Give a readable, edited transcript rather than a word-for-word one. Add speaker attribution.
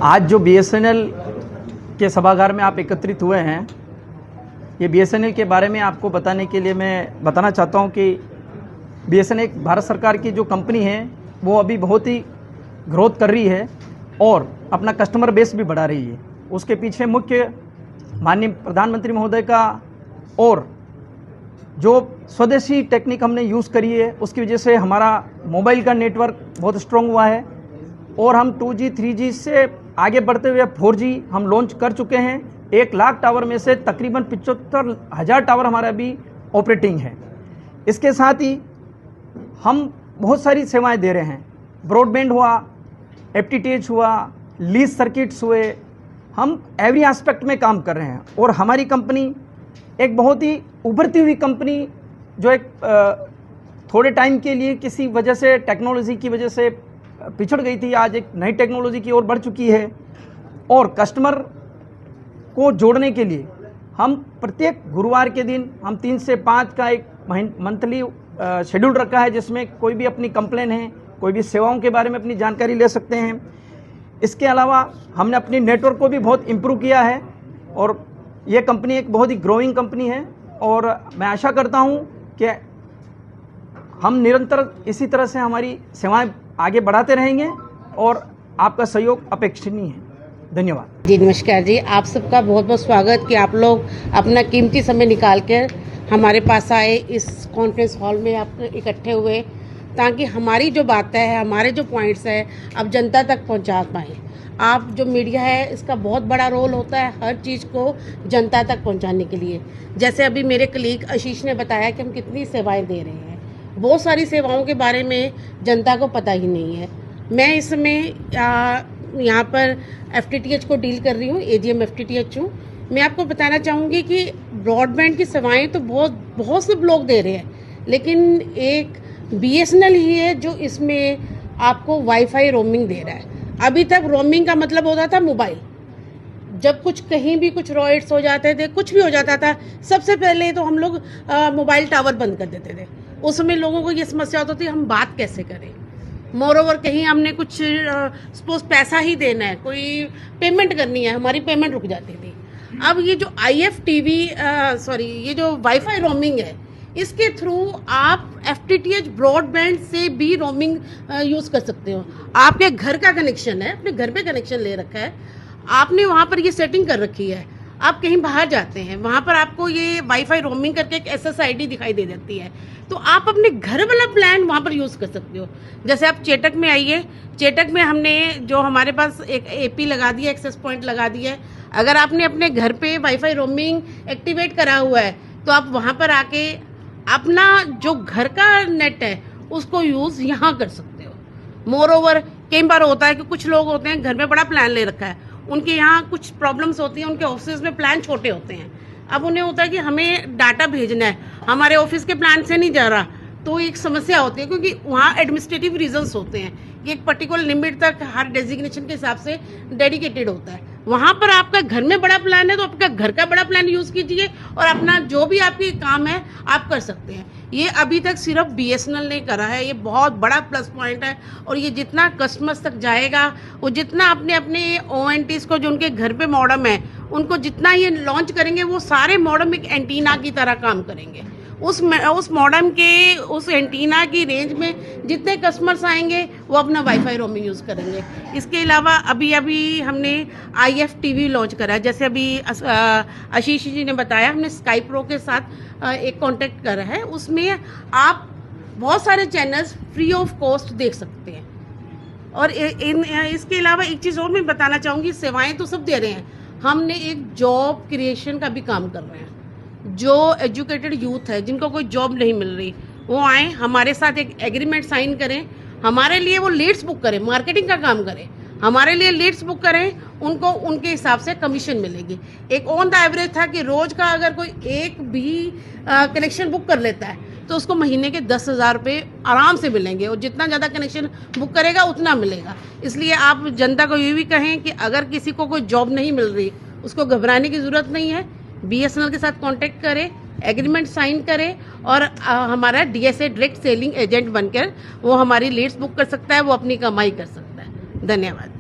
Speaker 1: आज जो बीएसएनएल के सभागार में आप एकत्रित हुए हैं, ये बीएसएनएल के बारे में आपको बताने के लिए मैं बताना चाहता हूँ कि बीएसएनएल एक भारत सरकार की जो कंपनी है वो अभी बहुत ही ग्रोथ कर रही है और अपना कस्टमर बेस भी बढ़ा रही है। उसके पीछे मुख्य माननीय प्रधानमंत्री महोदय का और जो स्वदेशी टेक्निक हमने यूज़ करी है उसकी वजह से हमारा मोबाइल का नेटवर्क बहुत स्ट्रॉन्ग हुआ है और हम 2G 3G से आगे बढ़ते हुए 4G हम लॉन्च कर चुके हैं। 1 लाख टावर में से तकरीबन 75,000 टावर हमारा अभी ऑपरेटिंग है। इसके साथ ही हम बहुत सारी सेवाएं दे रहे हैं। ब्रॉडबैंड हुआ, FTTH हुआ, लीज सर्किट्स हुए, हम एवरी एस्पेक्ट में काम कर रहे हैं और हमारी कंपनी एक बहुत ही उभरती हुई कंपनी जो एक थोड़े टाइम के लिए किसी वजह से टेक्नोलॉजी की वजह से पिछड़ गई थी, आज एक नई टेक्नोलॉजी की ओर बढ़ चुकी है। और कस्टमर को जोड़ने के लिए हम प्रत्येक गुरुवार के दिन हम 3 से 5 का एक मंथली शेड्यूल रखा है जिसमें कोई भी अपनी कंप्लेन है, कोई भी सेवाओं के बारे में अपनी जानकारी ले सकते हैं। इसके अलावा हमने अपनी नेटवर्क को भी बहुत इम्प्रूव किया है और ये कंपनी एक बहुत ही ग्रोइंग कंपनी है और मैं आशा करता हूँ कि हम निरंतर इसी तरह से हमारी सेवाएं आगे बढ़ाते रहेंगे और आपका सहयोग अपेक्षणीय है। धन्यवाद
Speaker 2: जी। नमस्कार जी, आप सबका बहुत बहुत स्वागत कि आप लोग अपना कीमती समय निकाल कर हमारे पास आए, इस कॉन्फ्रेंस हॉल में आप इकट्ठे हुए ताकि हमारी जो बातें हैं, हमारे जो पॉइंट्स हैं अब जनता तक पहुंचा पाएँ। आप जो मीडिया है इसका बहुत बड़ा रोल होता है हर चीज़ को जनता तक पहुंचाने के लिए। जैसे अभी मेरे कलीग आशीष ने बताया कि हम कितनी सेवाएं दे रहे हैं, बहुत सारी सेवाओं के बारे में जनता को पता ही नहीं है। मैं इस समय यहाँ पर FTTH को डील कर रही हूँ, AGM FTTH हूँ। मैं आपको बताना चाहूँगी कि ब्रॉडबैंड की सेवाएं तो बहुत से लोग दे रहे हैं, लेकिन एक BSNL ही है जो इसमें आपको वाईफाई रोमिंग दे रहा है। अभी तक रोमिंग का मतलब होता था मोबाइल, जब कुछ कहीं भी कुछ रॉयट्स हो जाते थे, कुछ भी हो जाता था, सबसे पहले तो हम लोग मोबाइल टावर बंद कर देते थे। उस समय लोगों को ये समस्या होती थी हम बात कैसे करें। मोरओवर कहीं हमने कुछ सपोज पैसा ही देना है, कोई पेमेंट करनी है, हमारी पेमेंट रुक जाती थी। अब ये जो ये जो वाईफाई रोमिंग है इसके थ्रू आप FTTH ब्रॉडबैंड से भी रोमिंग यूज़ कर सकते हो। आपके घर का कनेक्शन है, अपने घर पे कनेक्शन ले रखा है, आपने वहाँ पर ये सेटिंग कर रखी है, आप कहीं बाहर जाते हैं वहाँ पर आपको ये वाईफाई रोमिंग करके एक SSID दिखाई दे देती है, तो आप अपने घर वाला प्लान वहाँ पर यूज़ कर सकते हो। जैसे आप चेटक में आइए, चेटक में हमने जो हमारे पास एक AP लगा दिया, एक्सेस पॉइंट लगा दिया है। अगर आपने अपने घर पे वाईफाई रोमिंग एक्टिवेट करा हुआ है तो आप वहाँ पर आके अपना जो घर का नेट है उसको यूज़ यहाँ कर सकते हो। मोरओवर कई बार होता है कि कुछ लोग होते हैं घर में बड़ा प्लान ले रखा है, उनके यहाँ कुछ प्रॉब्लम्स होती हैं, उनके ऑफिस में प्लान छोटे होते हैं। अब उन्हें होता है कि हमें डाटा भेजना है, हमारे ऑफिस के प्लान से नहीं जा रहा, तो एक समस्या होती है क्योंकि वहाँ एडमिनिस्ट्रेटिव रीजंस होते हैं कि एक पर्टिकुलर लिमिट तक हर डेजिग्नेशन के हिसाब से डेडिकेटेड होता है। वहाँ पर आपका घर में बड़ा प्लान है तो आपका घर का बड़ा प्लान यूज़ कीजिए और अपना जो भी आपके काम है आप कर सकते हैं। ये अभी तक सिर्फ BSNL ने करा है, ये बहुत बड़ा प्लस पॉइंट है और ये जितना कस्टमर्स तक जाएगा, वो जितना अपने ONTs को जो उनके घर पे मॉडम है उनको जितना ये लॉन्च करेंगे, वो सारे मॉडम एक एंटीना की तरह काम करेंगे। उस मॉडम के उस एंटीना की रेंज में जितने कस्टमर्स आएंगे वो अपना वाईफाई रोमिंग यूज़ करेंगे। इसके अलावा अभी हमने IFTV लॉन्च करा है। जैसे अभी आशीष जी ने बताया, हमने स्काई प्रो के साथ एक कॉन्टेक्ट करा है, उसमें आप बहुत सारे चैनल्स फ्री ऑफ कॉस्ट देख सकते हैं। और इसके अलावा एक चीज़ और मैं बताना चाहूँगी, सेवाएँ तो सब दे रहे हैं, हमने एक जॉब क्रिएशन का भी काम कर रहे हैं। जो एजुकेटेड यूथ है जिनको कोई जॉब नहीं मिल रही, वो आए हमारे साथ एक एग्रीमेंट साइन करें, हमारे लिए वो लीड्स बुक करें, मार्केटिंग का काम करें, हमारे लिए लीड्स बुक करें, उनको उनके हिसाब से कमीशन मिलेगी। एक ऑन द एवरेज था कि रोज़ का अगर कोई एक भी कनेक्शन बुक कर लेता है तो उसको महीने के 10,000 रुपये आराम से मिलेंगे और जितना ज़्यादा कनेक्शन बुक करेगा उतना मिलेगा। इसलिए आप जनता को ये भी कहें कि अगर किसी को कोई जॉब नहीं मिल रही उसको घबराने की ज़रूरत नहीं है, BSNL के साथ कांटेक्ट करें, एग्रीमेंट साइन करें और हमारा DSA डायरेक्ट सेलिंग एजेंट बनकर वो हमारी लीड्स बुक कर सकता है, वो अपनी कमाई कर सकता है। धन्यवाद।